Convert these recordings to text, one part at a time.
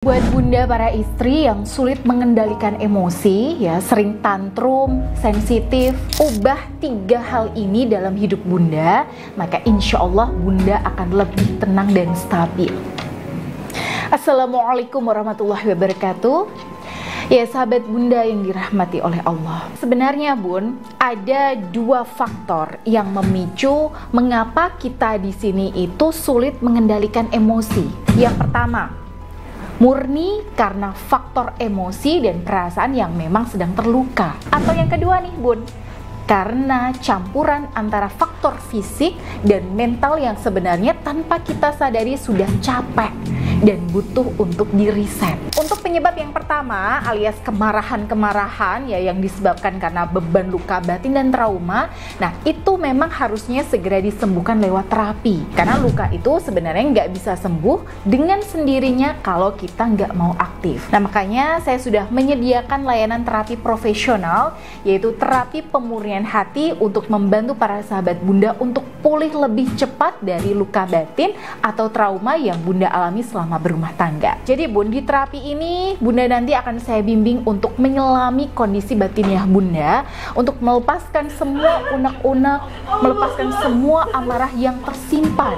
Buat bunda para istri yang sulit mengendalikan emosi, ya sering tantrum, sensitif, ubah 3 hal ini dalam hidup bunda, maka insya Allah bunda akan lebih tenang dan stabil. Assalamualaikum warahmatullahi wabarakatuh. Ya sahabat bunda yang dirahmati oleh Allah. Sebenarnya bun, ada 2 faktor yang memicu mengapa kita di sini itu sulit mengendalikan emosi. Yang pertama, murni karena faktor emosi dan perasaan yang memang sedang terluka. Atau yang kedua nih bun, karena campuran antara faktor fisik dan mental yang sebenarnya tanpa kita sadari sudah capek dan butuh untuk di-reset. Untuk penyebab yang pertama alias kemarahan-kemarahan ya yang disebabkan karena beban luka batin dan trauma, nah itu memang harusnya segera disembuhkan lewat terapi. Karena luka itu sebenarnya nggak bisa sembuh dengan sendirinya kalau kita nggak mau aktif. Nah makanya saya sudah menyediakan layanan terapi profesional, yaitu terapi pemurnian hati untuk membantu para sahabat bunda untuk pulih lebih cepat dari luka batin atau trauma yang bunda alami selama berumah tangga. Jadi bun, di terapi ini bunda nanti akan saya bimbing untuk menyelami kondisi batinnya bunda, untuk melepaskan semua unek-unek, melepaskan semua amarah yang tersimpan,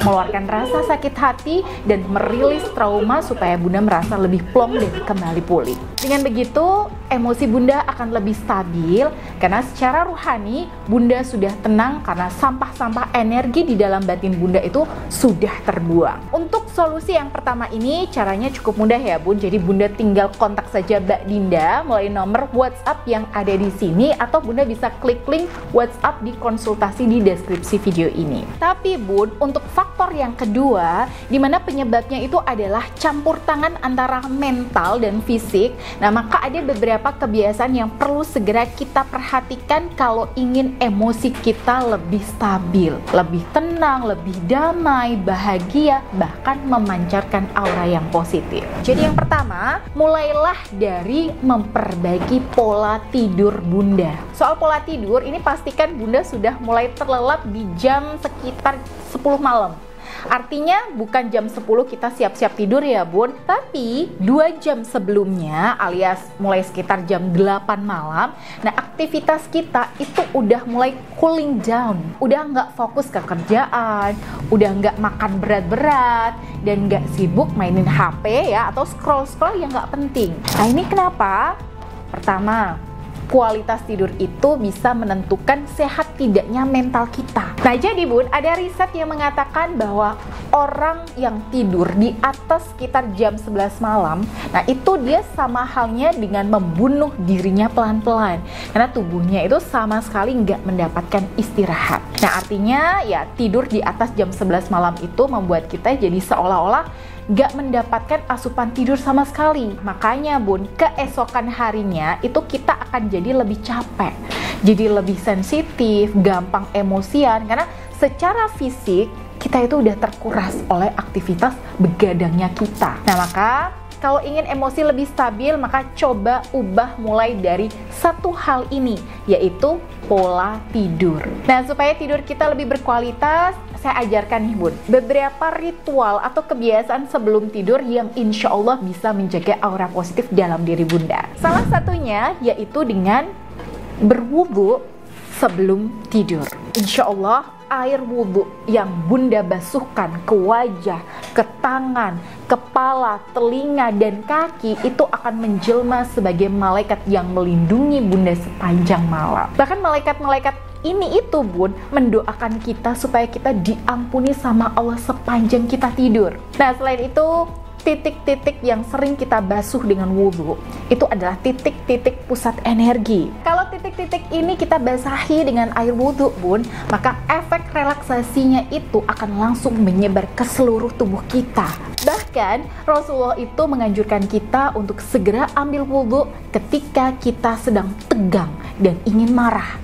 meluarkan rasa sakit hati dan merilis trauma supaya bunda merasa lebih plong dan kembali pulih. Dengan begitu, emosi bunda akan lebih stabil karena secara rohani bunda sudah tenang karena sampah-sampah energi di dalam batin bunda itu sudah terbuang. Untuk solusi yang pertama ini caranya cukup mudah ya bun. Jadi bunda tinggal kontak saja Mbak Dinda melalui nomor WhatsApp yang ada di sini, atau bunda bisa klik link WhatsApp di konsultasi di deskripsi video ini. Tapi bun, untuk faktor yang kedua, di mana penyebabnya itu adalah campur tangan antara mental dan fisik. Nah, maka ada beberapa kebiasaan yang perlu segera kita perhatikan kalau ingin emosi kita lebih stabil, lebih tenang, lebih damai, bahagia, bahkan memancarkan aura yang positif. Jadi yang pertama, mulailah dari memperbaiki pola tidur bunda. Soal pola tidur, ini pastikan bunda sudah mulai terlelap di jam sekitar 10 malam. Artinya bukan jam 10 kita siap-siap tidur ya bun, tapi 2 jam sebelumnya alias mulai sekitar jam 8 malam, nah aktivitas kita itu udah mulai cooling down, udah nggak fokus ke kerjaan, udah nggak makan berat-berat, dan nggak sibuk mainin HP ya atau scroll-scroll yang nggak penting. Nah ini kenapa? Pertama, kualitas tidur itu bisa menentukan sehat tidaknya mental kita. Nah jadi bun, ada riset yang mengatakan bahwa orang yang tidur di atas sekitar jam 11 malam, nah itu dia sama halnya dengan membunuh dirinya pelan-pelan. Karena tubuhnya itu sama sekali nggak mendapatkan istirahat. Nah artinya ya tidur di atas jam 11 malam itu membuat kita jadi seolah-olah gak mendapatkan asupan tidur sama sekali. Makanya bun, keesokan harinya itu kita akan jadi lebih capek, jadi lebih sensitif, gampang emosian, karena secara fisik kita itu udah terkuras oleh aktivitas begadangnya kita. Nah maka kalau ingin emosi lebih stabil, maka coba ubah mulai dari satu hal ini, yaitu pola tidur. Nah supaya tidur kita lebih berkualitas, saya ajarkan nih bun, beberapa ritual atau kebiasaan sebelum tidur yang insya Allah bisa menjaga aura positif dalam diri bunda. Salah satunya yaitu dengan berwudu sebelum tidur. Insya Allah air wudu yang bunda basuhkan ke wajah, ke tangan, kepala, telinga, dan kaki itu akan menjelma sebagai malaikat yang melindungi bunda sepanjang malam. Bahkan malaikat-malaikat ini itu bun mendoakan kita supaya kita diampuni sama Allah sepanjang kita tidur. Nah selain itu, titik-titik yang sering kita basuh dengan wudhu itu adalah titik-titik pusat energi. Kalau titik-titik ini kita basahi dengan air wudhu bun, maka efek relaksasinya itu akan langsung menyebar ke seluruh tubuh kita. Bahkan Rasulullah itu menganjurkan kita untuk segera ambil wudhu ketika kita sedang tegang dan ingin marah.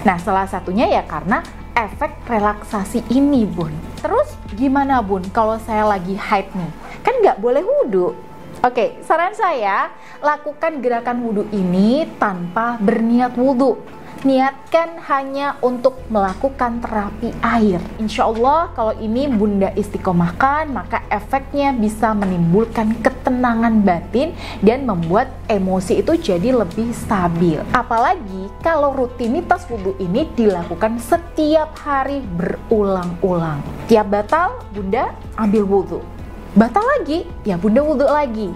Nah salah satunya ya karena efek relaksasi ini bun. Terus gimana bun kalau saya lagi haid nih? Kan nggak boleh wudhu. Oke, saran saya lakukan gerakan wudhu ini tanpa berniat wudhu. niatkan hanya untuk melakukan terapi air. Insya Allah kalau ini Bunda istiqomahkan, maka efeknya bisa menimbulkan ketenangan batin dan membuat emosi itu jadi lebih stabil. Apalagi kalau rutinitas wudhu ini dilakukan setiap hari berulang-ulang. Tiap batal, Bunda ambil wudhu. Batal lagi, ya Bunda wudhu lagi.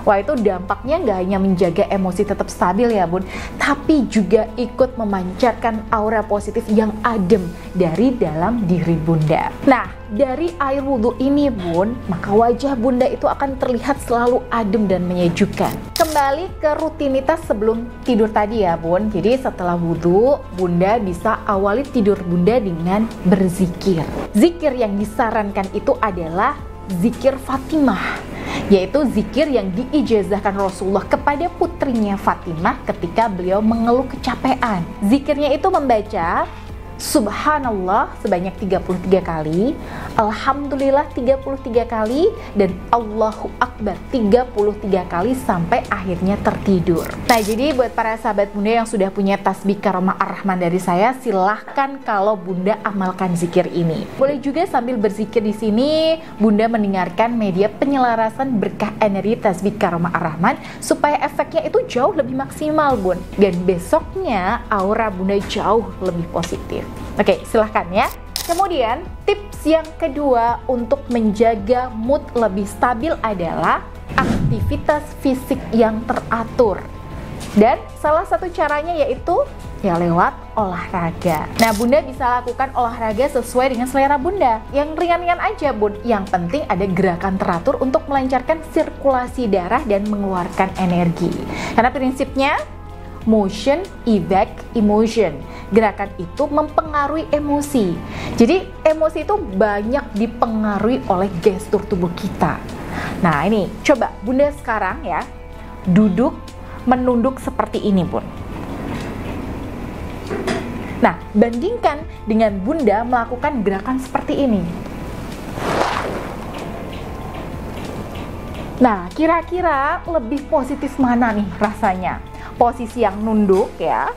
Wah, itu dampaknya nggak hanya menjaga emosi tetap stabil ya Bun, tapi juga ikut memancarkan aura positif yang adem dari dalam diri Bunda. Nah, dari air wudhu ini Bun, maka wajah Bunda itu akan terlihat selalu adem dan menyejukkan. Kembali ke rutinitas sebelum tidur tadi ya Bun. Jadi setelah wudhu, Bunda bisa awali tidur Bunda dengan berzikir. Zikir yang disarankan itu adalah zikir Fatimah, yaitu zikir yang diijazahkan Rasulullah kepada putrinya Fatimah ketika beliau mengeluh kecapean. Zikirnya itu membaca Subhanallah sebanyak 33 kali, Alhamdulillah 33 kali, dan Allahu Akbar 33 kali sampai akhirnya tertidur. Nah, jadi buat para sahabat Bunda yang sudah punya tasbih Karomah Ar-Rahman dari saya, silahkan kalau Bunda amalkan zikir ini. Boleh juga sambil berzikir di sini, Bunda mendengarkan media penyelarasan berkah energi tasbih Karomah Ar-Rahman supaya efeknya itu jauh lebih maksimal Bun. Dan besoknya aura Bunda jauh lebih positif. Oke, silahkan ya. Kemudian tips yang kedua untuk menjaga mood lebih stabil adalah aktivitas fisik yang teratur. Dan salah satu caranya yaitu ya lewat olahraga. Nah, Bunda bisa lakukan olahraga sesuai dengan selera Bunda. Yang ringan-ringan aja Bun. Yang penting ada gerakan teratur untuk melancarkan sirkulasi darah dan mengeluarkan energi. Karena prinsipnya motion evoke emotion. Gerakan itu mempengaruhi emosi. Jadi emosi itu banyak dipengaruhi oleh gestur tubuh kita. Nah, ini coba Bunda sekarang ya duduk menunduk seperti ini Bun. Nah, bandingkan dengan Bunda melakukan gerakan seperti ini. Nah, kira-kira lebih positif mana nih rasanya? Posisi yang nunduk ya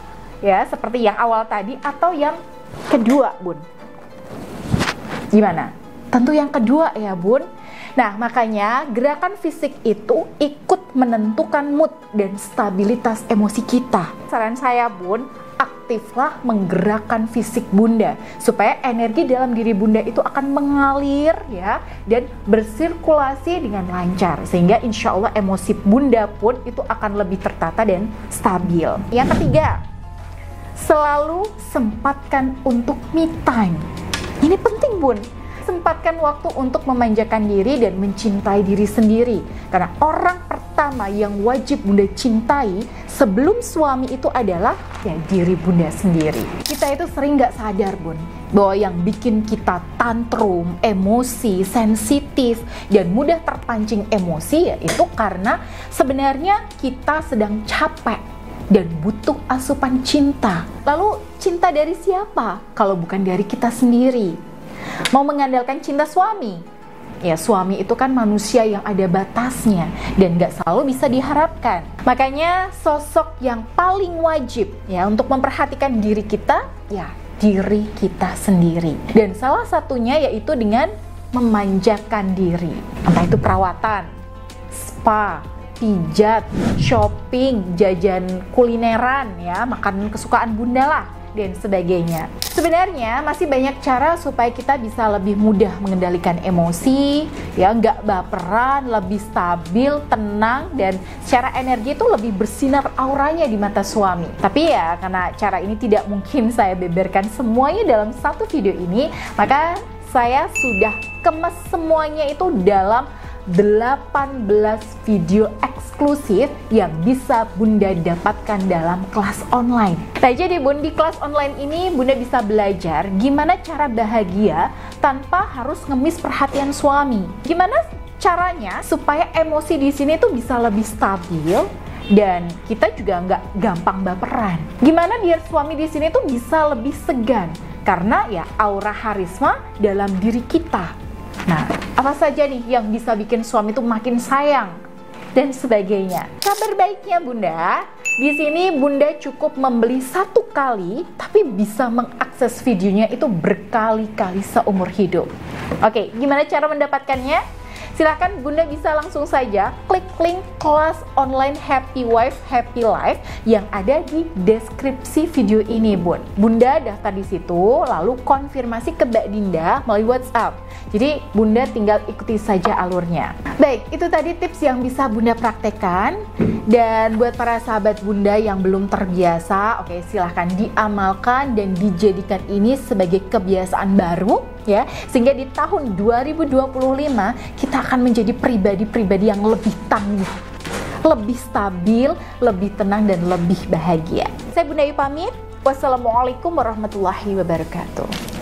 seperti yang awal tadi, atau yang kedua Bun? Gimana? Tentu yang kedua ya Bun. Nah, makanya gerakan fisik itu ikut menentukan mood dan stabilitas emosi kita. Saran saya Bun, aktiflah menggerakkan fisik Bunda supaya energi dalam diri Bunda itu akan mengalir ya dan bersirkulasi dengan lancar, sehingga insya Allah emosi Bunda pun itu akan lebih tertata dan stabil. Yang ketiga, selalu sempatkan untuk me time. Ini penting Bun. Sempatkan waktu untuk memanjakan diri dan mencintai diri sendiri. Karena orang pertama yang wajib Bunda cintai sebelum suami itu adalah ya diri Bunda sendiri. Kita itu sering nggak sadar Bun, bahwa yang bikin kita tantrum, emosi, sensitif, dan mudah terpancing emosi yaitu karena sebenarnya kita sedang capek dan butuh asupan cinta. Lalu cinta dari siapa kalau bukan dari kita sendiri? Mau mengandalkan cinta suami? Ya, suami itu kan manusia yang ada batasnya dan gak selalu bisa diharapkan. Makanya sosok yang paling wajib ya untuk memperhatikan diri kita, ya diri kita sendiri. Dan salah satunya yaitu dengan memanjakan diri. Entah itu perawatan, spa, pijat, shopping, jajan kulineran ya, makanan kesukaan Bunda lah, dan sebagainya. Sebenarnya masih banyak cara supaya kita bisa lebih mudah mengendalikan emosi, ya nggak baperan, lebih stabil, tenang, dan secara energi itu lebih bersinar auranya di mata suami. Tapi ya karena cara ini tidak mungkin saya beberkan semuanya dalam satu video ini, maka saya sudah kemas semuanya itu dalam 18 video eksklusif yang bisa Bunda dapatkan dalam kelas online. Nah, jadi Bun, di kelas online ini Bunda bisa belajar gimana cara bahagia tanpa harus ngemis perhatian suami. Gimana caranya supaya emosi di sini tuh bisa lebih stabil dan kita juga nggak gampang baperan. Gimana biar suami di sini tuh bisa lebih segan karena ya aura harisma dalam diri kita. Nah, apa saja nih yang bisa bikin suami itu makin sayang dan sebagainya. Kabar baiknya Bunda, Di sini Bunda cukup membeli satu kali, tapi bisa mengakses videonya itu berkali-kali seumur hidup. Oke, gimana cara mendapatkannya? Silahkan Bunda bisa langsung saja klik link kelas online Happy Wife Happy Life yang ada di deskripsi video ini, Bun. Bunda daftar di situ, lalu konfirmasi ke Mbak Dinda melalui WhatsApp. Jadi Bunda tinggal ikuti saja alurnya. Baik, itu tadi tips yang bisa Bunda praktekkan. Dan buat para sahabat Bunda yang belum terbiasa, oke, silahkan diamalkan dan dijadikan ini sebagai kebiasaan baru ya, sehingga di tahun 2025 kita akan menjadi pribadi-pribadi yang lebih tangguh, lebih stabil, lebih tenang dan lebih bahagia. Saya Bunda Ayu pamit. Wassalamualaikum warahmatullahi wabarakatuh.